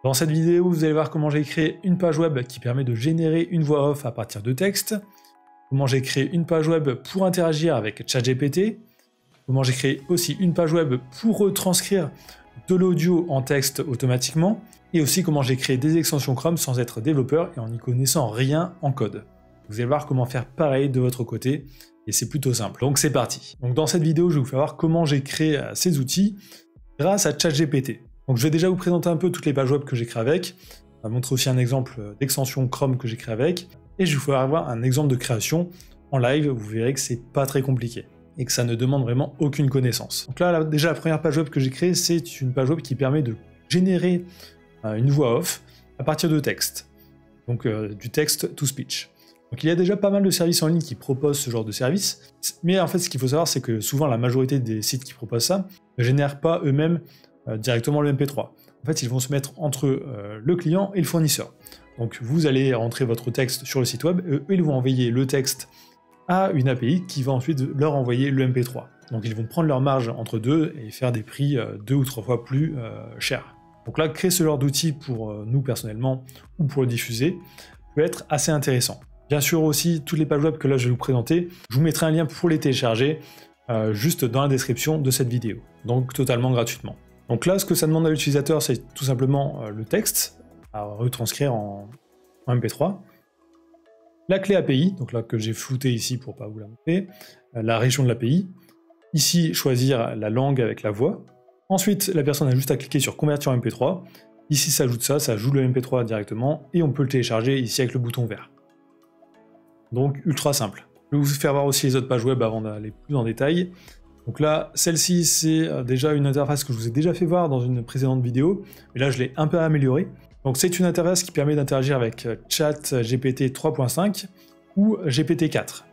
Dans cette vidéo, vous allez voir comment j'ai créé une page web qui permet de générer une voix off à partir de texte, comment j'ai créé une page web pour interagir avec ChatGPT, comment j'ai créé aussi une page web pour retranscrire de l'audio en texte automatiquement, et aussi comment j'ai créé des extensions Chrome sans être développeur et en n'y connaissant rien en code. Vous allez voir comment faire pareil de votre côté, et c'est plutôt simple. Donc c'est parti. Donc dans cette vidéo, je vais vous faire voir comment j'ai créé ces outils grâce à ChatGPT. Donc je vais déjà vous présenter un peu toutes les pages web que j'ai créées avec, je vais montrer aussi un exemple d'extension Chrome que j'ai créé avec, et je vais vous faire voir un exemple de création en live, vous verrez que c'est pas très compliqué, et que ça ne demande vraiment aucune connaissance. Donc là, déjà la première page web que j'ai créée, c'est une page web qui permet de générer une voix off à partir de texte, donc du text to speech. Donc il y a déjà pas mal de services en ligne qui proposent ce genre de service, mais en fait ce qu'il faut savoir c'est que souvent la majorité des sites qui proposent ça ne génèrent pas eux-mêmes directement le MP3. En fait ils vont se mettre entre le client et le fournisseur. Donc vous allez rentrer votre texte sur le site web, eux ils vont envoyer le texte à une API qui va ensuite leur envoyer le MP3. Donc ils vont prendre leur marge entre deux et faire des prix 2 ou 3 fois plus chers. Donc là créer ce genre d'outil pour nous personnellement ou pour le diffuser peut être assez intéressant. Bien sûr aussi, toutes les pages web que là je vais vous présenter, je vous mettrai un lien pour les télécharger juste dans la description de cette vidéo, donc totalement gratuitement. Donc là, ce que ça demande à l'utilisateur, c'est tout simplement le texte à retranscrire en MP3, la clé API, donc là que j'ai flouté ici pour pas vous la montrer, la région de l'API, ici choisir la langue avec la voix, ensuite la personne a juste à cliquer sur convertir en MP3, ici ça ajoute ça joue le MP3 directement, et on peut le télécharger ici avec le bouton vert. Donc ultra simple. Je vais vous faire voir aussi les autres pages web avant d'aller plus en détail. Donc là, celle-ci c'est déjà une interface que je vous ai déjà fait voir dans une précédente vidéo, mais là je l'ai un peu améliorée. Donc c'est une interface qui permet d'interagir avec ChatGPT 3.5 ou GPT-4.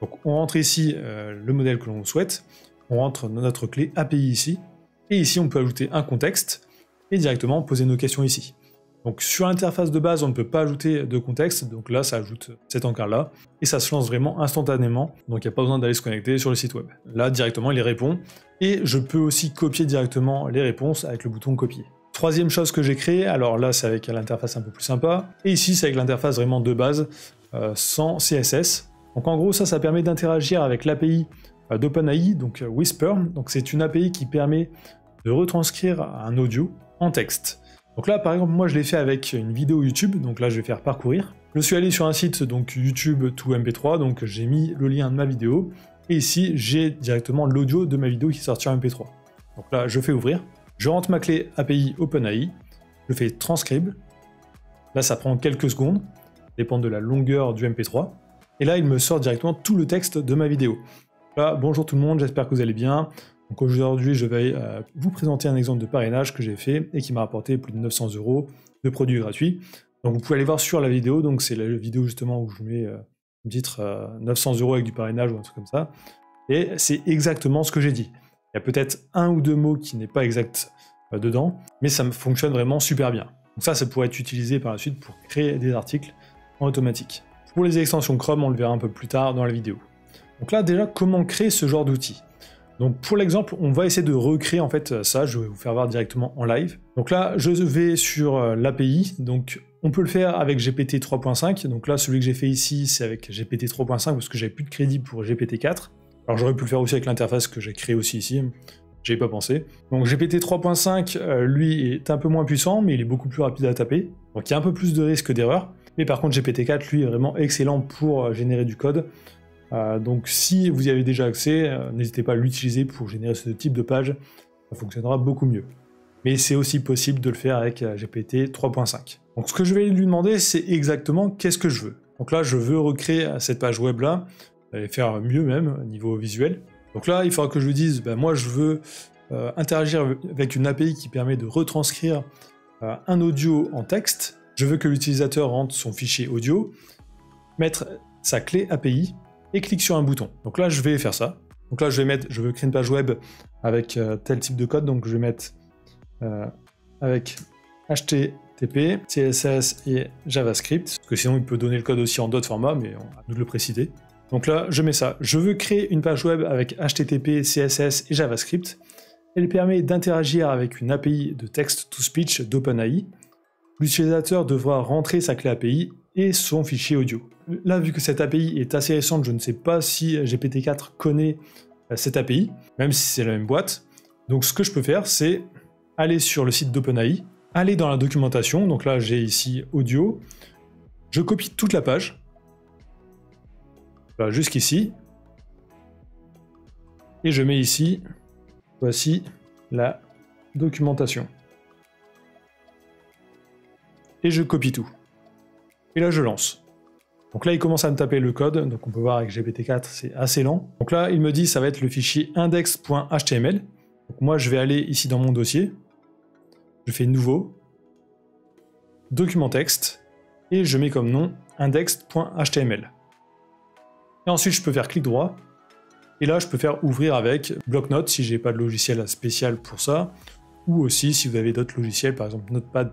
Donc on rentre ici le modèle que l'on souhaite, on rentre notre clé API ici, et ici on peut ajouter un contexte et directement poser nos questions ici. Donc sur l'interface de base, on ne peut pas ajouter de contexte, donc là ça ajoute cet encart-là, et ça se lance vraiment instantanément, donc il n'y a pas besoin d'aller se connecter sur le site web. Là directement il y répond, et je peux aussi copier directement les réponses avec le bouton copier. Troisième chose que j'ai créée, alors là c'est avec l'interface un peu plus sympa, et ici c'est avec l'interface vraiment de base, sans CSS. Donc en gros ça permet d'interagir avec l'API d'OpenAI, donc Whisper, donc c'est une API qui permet de retranscrire un audio en texte. Donc là, par exemple, moi je l'ai fait avec une vidéo YouTube, donc là je vais faire parcourir. Je suis allé sur un site, donc YouTube to MP3, donc j'ai mis le lien de ma vidéo, et ici j'ai directement l'audio de ma vidéo qui sortit en MP3. Donc là, je fais ouvrir, je rentre ma clé API OpenAI, je fais transcribe, là ça prend quelques secondes, dépend de la longueur du MP3, et là il me sort directement tout le texte de ma vidéo. Là, bonjour tout le monde, j'espère que vous allez bien. Donc aujourd'hui, je vais vous présenter un exemple de parrainage que j'ai fait et qui m'a rapporté plus de 900 € de produits gratuits. Donc vous pouvez aller voir sur la vidéo, donc c'est la vidéo justement où je mets le titre 900 € avec du parrainage ou un truc comme ça. Et c'est exactement ce que j'ai dit. Il y a peut-être un ou deux mots qui n'est pas exact dedans, mais ça fonctionne vraiment super bien. Donc ça pourrait être utilisé par la suite pour créer des articles en automatique. Pour les extensions Chrome, on le verra un peu plus tard dans la vidéo. Donc là déjà, comment créer ce genre d'outil ? Donc pour l'exemple, on va essayer de recréer en fait ça, je vais vous faire voir directement en live. Donc là, je vais sur l'API, donc on peut le faire avec GPT 3.5, donc là celui que j'ai fait ici c'est avec GPT 3.5 parce que j'avais plus de crédit pour GPT 4. Alors j'aurais pu le faire aussi avec l'interface que j'ai créée aussi ici, j'y ai pas pensé. Donc GPT 3.5, lui est un peu moins puissant, mais il est beaucoup plus rapide à taper, donc il y a un peu plus de risque d'erreur. Mais par contre GPT 4, lui est vraiment excellent pour générer du code. Donc si vous y avez déjà accès, n'hésitez pas à l'utiliser pour générer ce type de page, ça fonctionnera beaucoup mieux. Mais c'est aussi possible de le faire avec GPT 3.5. Donc ce que je vais lui demander, c'est exactement qu'est-ce que je veux. Donc là, je veux recréer cette page web là, et faire mieux même, niveau visuel. Donc là, il faudra que je lui dise, moi je veux interagir avec une API qui permet de retranscrire un audio en texte. Je veux que l'utilisateur rentre son fichier audio, mettre sa clé API, et clique sur un bouton. Donc là, je vais faire ça. Donc là, je veux créer une page web avec tel type de code, donc je vais mettre avec HTTP, CSS et JavaScript, parce que sinon il peut donner le code aussi en d'autres formats, mais on va nous le préciser. Donc là, je mets ça. Je veux créer une page web avec HTTP, CSS et JavaScript. Elle permet d'interagir avec une API de text-to-speech d'OpenAI. l'utilisateur devra rentrer sa clé API et son fichier audio. Là, vu que cette API est assez récente, je ne sais pas si GPT-4 connaît cette API, même si c'est la même boîte. Donc ce que je peux faire, c'est aller sur le site d'OpenAI, aller dans la documentation, donc là j'ai ici audio, je copie toute la page, voilà, jusqu'ici, et je mets ici, voici la documentation. Et je copie tout. Et là je lance. Donc là il commence à me taper le code, donc on peut voir avec GPT-4 c'est assez lent. Donc là il me dit ça va être le fichier index.html. Donc moi je vais aller ici dans mon dossier, je fais nouveau, document texte, et je mets comme nom index.html. Et ensuite je peux faire clic droit, et là je peux faire ouvrir avec bloc-notes si j'ai pas de logiciel spécial pour ça, ou aussi si vous avez d'autres logiciels, par exemple Notepad++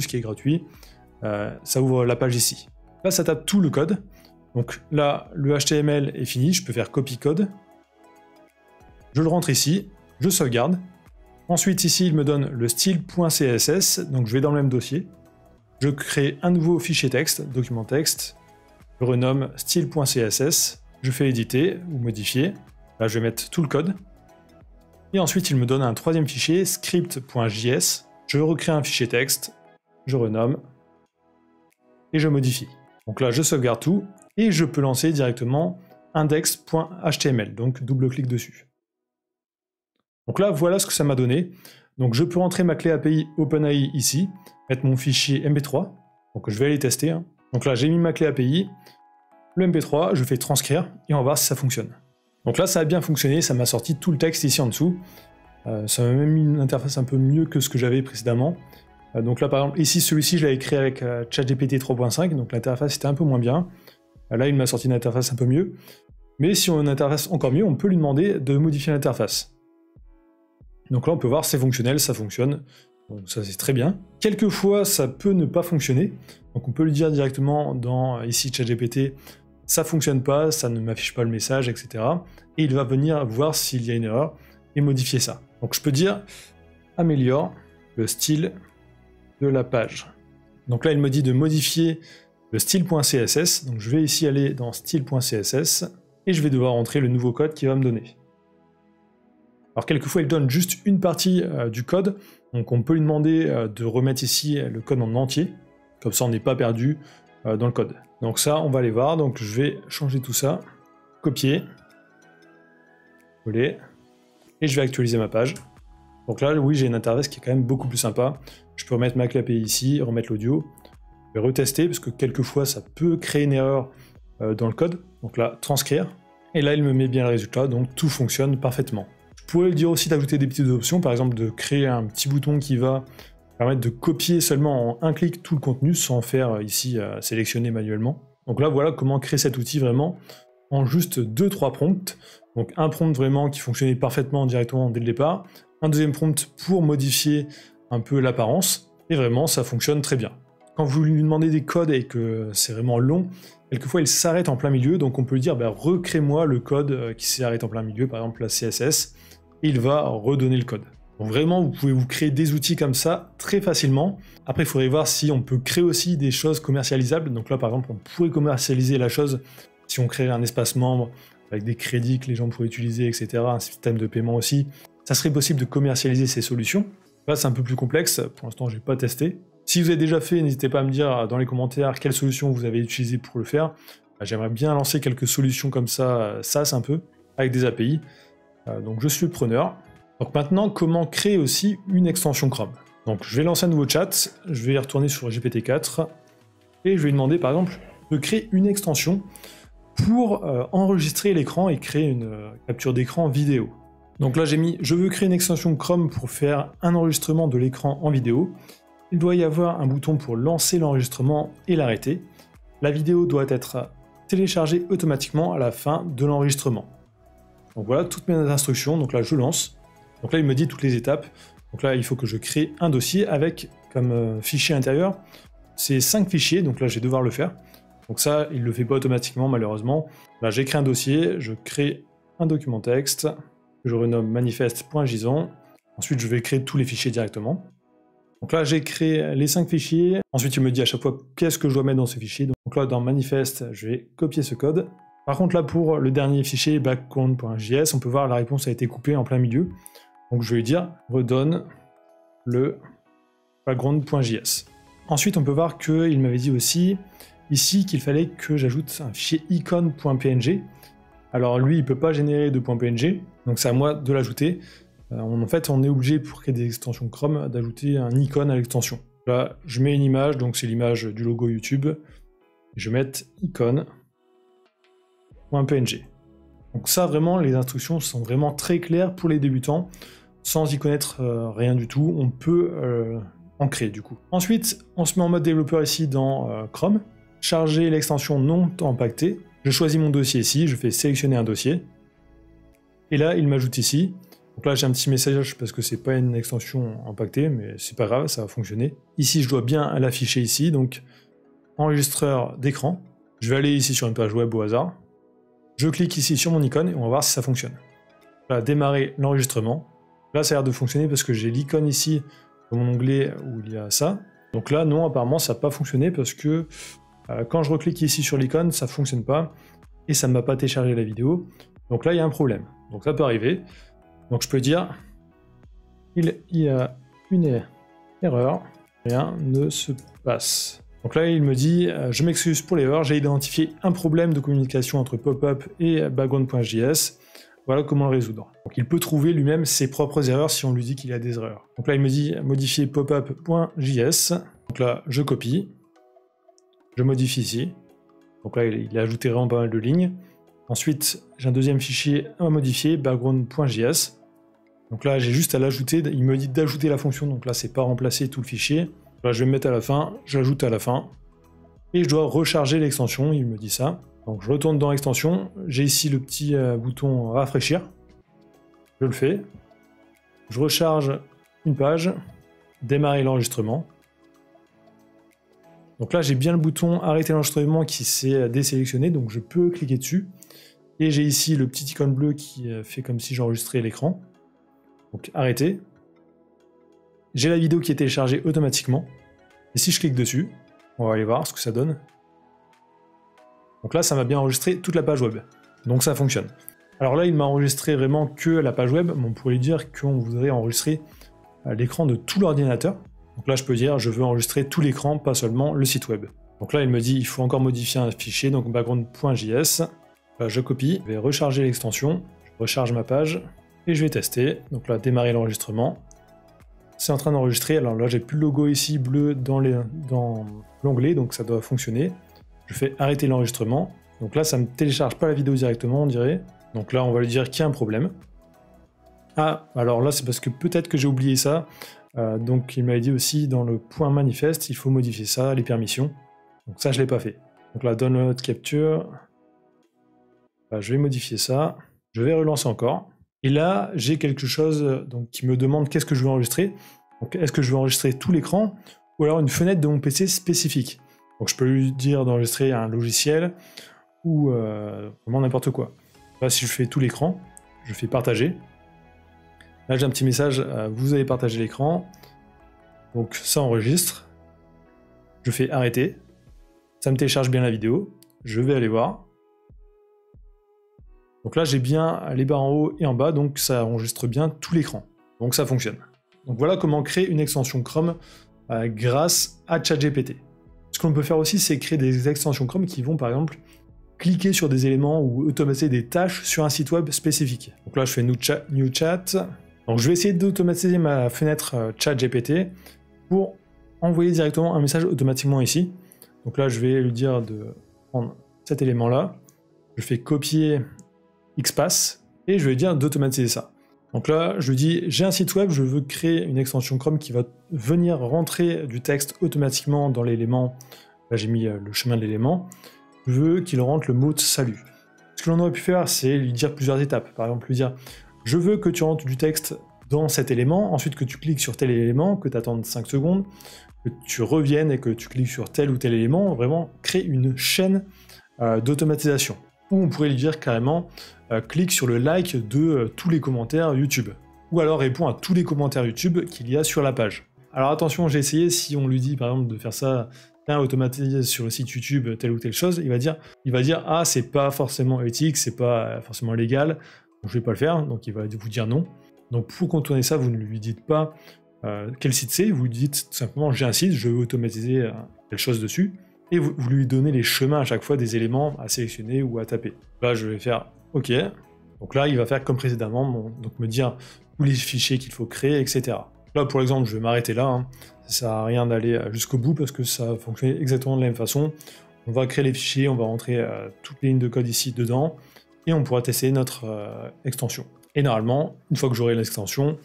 qui est gratuit, ça ouvre la page ici. Là ça tape tout le code, donc là le HTML est fini, je peux faire copy code, je le rentre ici, je sauvegarde. Ensuite ici il me donne le style.css, donc je vais dans le même dossier. Je crée un nouveau fichier texte, document texte, je renomme style.css, je fais éditer ou modifier. Là je vais mettre tout le code. Et ensuite il me donne un troisième fichier, script.js. Je recrée un fichier texte, je renomme et je modifie. Donc là je sauvegarde tout et je peux lancer directement index.html, donc double-clic dessus. Donc là, voilà ce que ça m'a donné. Donc je peux rentrer ma clé API OpenAI ici, mettre mon fichier MP3. Donc je vais aller tester. Donc là, j'ai mis ma clé API, le MP3, je fais transcrire et on va voir si ça fonctionne. Donc là, ça a bien fonctionné, ça m'a sorti tout le texte ici en dessous. Ça m'a même mis une interface un peu mieux que ce que j'avais précédemment. Donc là, par exemple, ici, celui-ci, je l'avais créé avec ChatGPT 3.5, donc l'interface était un peu moins bien. Là, il m'a sorti une interface un peu mieux. Mais si on a une interface encore mieux, on peut lui demander de modifier l'interface. Donc là, on peut voir, c'est fonctionnel, ça fonctionne. Donc ça, c'est très bien. Quelquefois, ça peut ne pas fonctionner. Donc on peut lui dire directement dans ici ChatGPT, ça fonctionne pas, ça ne m'affiche pas le message, etc. Et il va venir voir s'il y a une erreur et modifier ça. Donc je peux dire, améliore le style de la page. Donc là, il me dit de modifier le style.css. Donc je vais ici aller dans style.css et je vais devoir entrer le nouveau code qu'il va me donner. Alors quelquefois il donne juste une partie du code, donc on peut lui demander de remettre ici le code en entier, comme ça on n'est pas perdu dans le code. Donc ça on va aller voir, donc je vais changer tout ça, copier, coller, et je vais actualiser ma page. Donc là oui j'ai une interface qui est quand même beaucoup plus sympa, je peux remettre ma clé API ici, remettre l'audio, je vais retester parce que quelquefois ça peut créer une erreur dans le code, donc là transcrire, et là il me met bien le résultat, donc tout fonctionne parfaitement. Je pourrais le dire aussi d'ajouter des petites options, par exemple de créer un petit bouton qui va permettre de copier seulement en un clic tout le contenu sans faire ici sélectionner manuellement. Donc là voilà comment créer cet outil vraiment en juste 2-3 prompts. Donc un prompt vraiment qui fonctionnait parfaitement directement dès le départ, un deuxième prompt pour modifier un peu l'apparence, et vraiment ça fonctionne très bien. Quand vous lui demandez des codes et que c'est vraiment long, quelquefois il s'arrête en plein milieu, donc on peut lui dire recrée-moi le code qui s'arrête en plein milieu, par exemple la CSS, et il va redonner le code. Donc vraiment, vous pouvez vous créer des outils comme ça très facilement. Après, il faudrait voir si on peut créer aussi des choses commercialisables. Donc là, par exemple, on pourrait commercialiser la chose si on créait un espace membre avec des crédits que les gens pourraient utiliser, etc., un système de paiement aussi. Ça serait possible de commercialiser ces solutions. Là, c'est un peu plus complexe. Pour l'instant, je n'ai pas testé. Si vous avez déjà fait, n'hésitez pas à me dire dans les commentaires quelles solutions vous avez utilisées pour le faire. J'aimerais bien lancer quelques solutions comme ça, SaaS un peu, avec des API. Donc je suis preneur. Donc maintenant, comment créer aussi une extension Chrome? Donc je vais lancer un nouveau chat, je vais retourner sur GPT-4, et je vais lui demander par exemple de créer une extension pour enregistrer l'écran et créer une capture d'écran vidéo. Donc là j'ai mis, je veux créer une extension Chrome pour faire un enregistrement de l'écran en vidéo. Il doit y avoir un bouton pour lancer l'enregistrement et l'arrêter. La vidéo doit être téléchargée automatiquement à la fin de l'enregistrement. Donc voilà toutes mes instructions, donc là je lance. Donc là il me dit toutes les étapes. Donc là il faut que je crée un dossier avec comme fichier intérieur ces 5 fichiers, donc là je vais devoir le faire. Donc ça il ne le fait pas automatiquement malheureusement. Là j'ai créé un dossier, je crée un document texte, que je renomme manifeste.json. Ensuite je vais créer tous les fichiers directement. Donc là, j'ai créé les 5 fichiers. Ensuite, il me dit à chaque fois qu'est-ce que je dois mettre dans ce fichier. Donc là, dans manifeste, je vais copier ce code. Par contre, là, pour le dernier fichier background.js, on peut voir la réponse a été coupée en plein milieu. Donc je vais lui dire redonne le background.js. Ensuite, on peut voir qu'il m'avait dit aussi ici qu'il fallait que j'ajoute un fichier icon.png. Alors lui, il ne peut pas générer de .png, donc c'est à moi de l'ajouter. En fait, on est obligé, pour créer des extensions Chrome, d'ajouter un icône à l'extension. Là, je mets une image, donc c'est l'image du logo YouTube. Et je vais mettre icône.png. Donc ça, vraiment, les instructions sont vraiment très claires pour les débutants. Sans y connaître rien du tout, on peut en créer du coup. Ensuite, on se met en mode développeur ici dans Chrome. Charger l'extension non impactée. Je choisis mon dossier ici, je fais sélectionner un dossier. Et là, il m'ajoute ici. Donc là, j'ai un petit message parce que c'est pas une extension impactée, mais c'est pas grave, ça va fonctionner. Ici, je dois bien l'afficher ici, donc enregistreur d'écran. Je vais aller ici sur une page web au hasard. Je clique ici sur mon icône et on va voir si ça fonctionne. Là, démarrer l'enregistrement. Là, ça a l'air de fonctionner parce que j'ai l'icône ici dans mon onglet où il y a ça. Donc là, non, apparemment, ça n'a pas fonctionné parce que quand je reclique ici sur l'icône, ça ne fonctionne pas et ça ne m'a pas téléchargé la vidéo. Donc là, il y a un problème. Donc ça peut arriver. Donc je peux dire, il y a une erreur, rien ne se passe. Donc là, il me dit, je m'excuse pour l'erreur, j'ai identifié un problème de communication entre pop-up et background.js. Voilà comment le résoudre. Donc il peut trouver lui-même ses propres erreurs si on lui dit qu'il a des erreurs. Donc là, il me dit modifier popup.js. Donc là, je copie. Je modifie ici. Donc là, il a ajouté vraiment pas mal de lignes. Ensuite, j'ai un deuxième fichier à modifier, background.js. Donc là, j'ai juste à l'ajouter. Il me dit d'ajouter la fonction. Donc là, c'est pas remplacer tout le fichier. Là, je vais me mettre à la fin. J'ajoute à la fin. Et je dois recharger l'extension. Il me dit ça. Donc je retourne dans l'extension. J'ai ici le petit bouton rafraîchir. Je le fais. Je recharge une page. Démarrer l'enregistrement. Donc là, j'ai bien le bouton arrêter l'enregistrement qui s'est désélectionné, donc je peux cliquer dessus. Et j'ai ici le petit icône bleu qui fait comme si j'enregistrais l'écran. Donc arrêter. J'ai la vidéo qui est téléchargée automatiquement. Et si je clique dessus, on va aller voir ce que ça donne. Donc là, ça m'a bien enregistré toute la page web. Donc ça fonctionne. Alors là, il m'a enregistré vraiment que la page web, mais on pourrait dire qu'on voudrait enregistrer l'écran de tout l'ordinateur. Donc là, je peux dire, je veux enregistrer tout l'écran, pas seulement le site web. Donc là, il me dit, il faut encore modifier un fichier, donc background.js. Là, je copie, je vais recharger l'extension, je recharge ma page, et je vais tester. Donc là, démarrer l'enregistrement. C'est en train d'enregistrer, alors là, j'ai plus le logo ici bleu dans l'onglet, donc ça doit fonctionner. Je fais arrêter l'enregistrement. Donc là, ça ne me télécharge pas la vidéo directement, on dirait. Donc là, on va lui dire qu'il y a un problème. Ah, alors là, c'est parce que peut-être que j'ai oublié ça. Donc il m'avait dit aussi dans le point manifeste, il faut modifier ça, les permissions. Donc ça, je ne l'ai pas fait. Donc là, download capture. Là, je vais modifier ça. Je vais relancer encore. Et là, j'ai quelque chose donc, qui me demande qu'est-ce que je veux enregistrer. Donc est-ce que je veux enregistrer tout l'écran ou alors une fenêtre de mon PC spécifique. Donc je peux lui dire d'enregistrer un logiciel ou vraiment n'importe quoi. Là, si je fais tout l'écran, je fais partager. Là, j'ai un petit message, vous avez partagé l'écran. Donc ça enregistre. Je fais arrêter. Ça me télécharge bien la vidéo. Je vais aller voir. Donc là, j'ai bien les barres en haut et en bas, donc ça enregistre bien tout l'écran. Donc ça fonctionne. Donc voilà comment créer une extension Chrome grâce à ChatGPT. Ce qu'on peut faire aussi, c'est créer des extensions Chrome qui vont, par exemple, cliquer sur des éléments ou automatiser des tâches sur un site web spécifique. Donc là, je fais New Chat. Donc je vais essayer d'automatiser ma fenêtre ChatGPT pour envoyer directement un message automatiquement ici. Donc là, je vais lui dire de prendre cet élément-là. Je fais copier XPath et je vais lui dire d'automatiser ça. Donc là, je lui dis, j'ai un site web, je veux créer une extension Chrome qui va venir rentrer du texte automatiquement dans l'élément. Là, j'ai mis le chemin de l'élément. Je veux qu'il rentre le mot de salut. Ce que l'on aurait pu faire, c'est lui dire plusieurs étapes. Par exemple, lui dire, je veux que tu rentres du texte dans cet élément, ensuite que tu cliques sur tel élément, que tu attendes 5 secondes, que tu reviennes et que tu cliques sur tel ou tel élément, vraiment créer une chaîne d'automatisation. Ou on pourrait lui dire carrément, clique sur le like de tous les commentaires YouTube. Ou alors réponds à tous les commentaires YouTube qu'il y a sur la page. Alors attention, j'ai essayé, si on lui dit par exemple de faire ça, automatisé sur le site YouTube telle ou telle chose, il va dire ah c'est pas forcément éthique, c'est pas forcément légal, donc je vais pas le faire, donc il va vous dire non. Donc pour contourner ça, vous ne lui dites pas quel site c'est, vous lui dites tout simplement j'ai un site, je veux automatiser telle chose dessus, et vous lui donnez les chemins à chaque fois des éléments à sélectionner ou à taper. Là je vais faire OK, donc là il va faire comme précédemment, donc me dire tous les fichiers qu'il faut créer, etc. Là pour l'exemple je vais m'arrêter là, hein. Ça sert à rien d'aller jusqu'au bout parce que ça fonctionne exactement de la même façon. On va créer les fichiers, on va rentrer toutes les lignes de code ici dedans, et on pourra tester notre extension. Et normalement, une fois que j'aurai l'extension,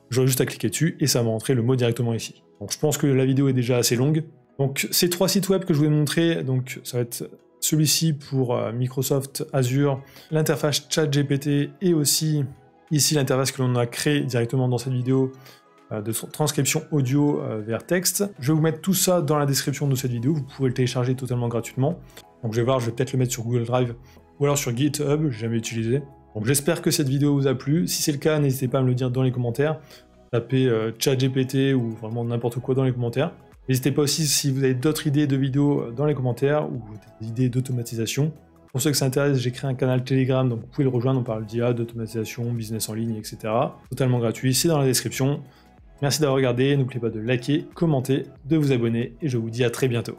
j'aurai juste à cliquer dessus et ça va rentrer le mot directement ici. Donc je pense que la vidéo est déjà assez longue. Donc ces 3 sites web que je vous ai montrés, donc ça va être celui-ci pour Microsoft Azure, l'interface ChatGPT et aussi ici l'interface que l'on a créée directement dans cette vidéo de transcription audio vers texte. Je vais vous mettre tout ça dans la description de cette vidéo, vous pourrez le télécharger totalement gratuitement. Donc je vais voir, je vais peut-être le mettre sur Google Drive ou alors sur GitHub, j'ai jamais utilisé. Donc j'espère que cette vidéo vous a plu. Si c'est le cas, n'hésitez pas à me le dire dans les commentaires. Tapez ChatGPT ou vraiment n'importe quoi dans les commentaires. N'hésitez pas aussi si vous avez d'autres idées de vidéos dans les commentaires ou des idées d'automatisation. Pour ceux que ça intéresse, j'ai créé un canal Telegram, donc vous pouvez le rejoindre, on parle d'IA, d'automatisation, business en ligne, etc. Totalement gratuit, c'est dans la description. Merci d'avoir regardé, n'oubliez pas de liker, commenter, de vous abonner, et je vous dis à très bientôt.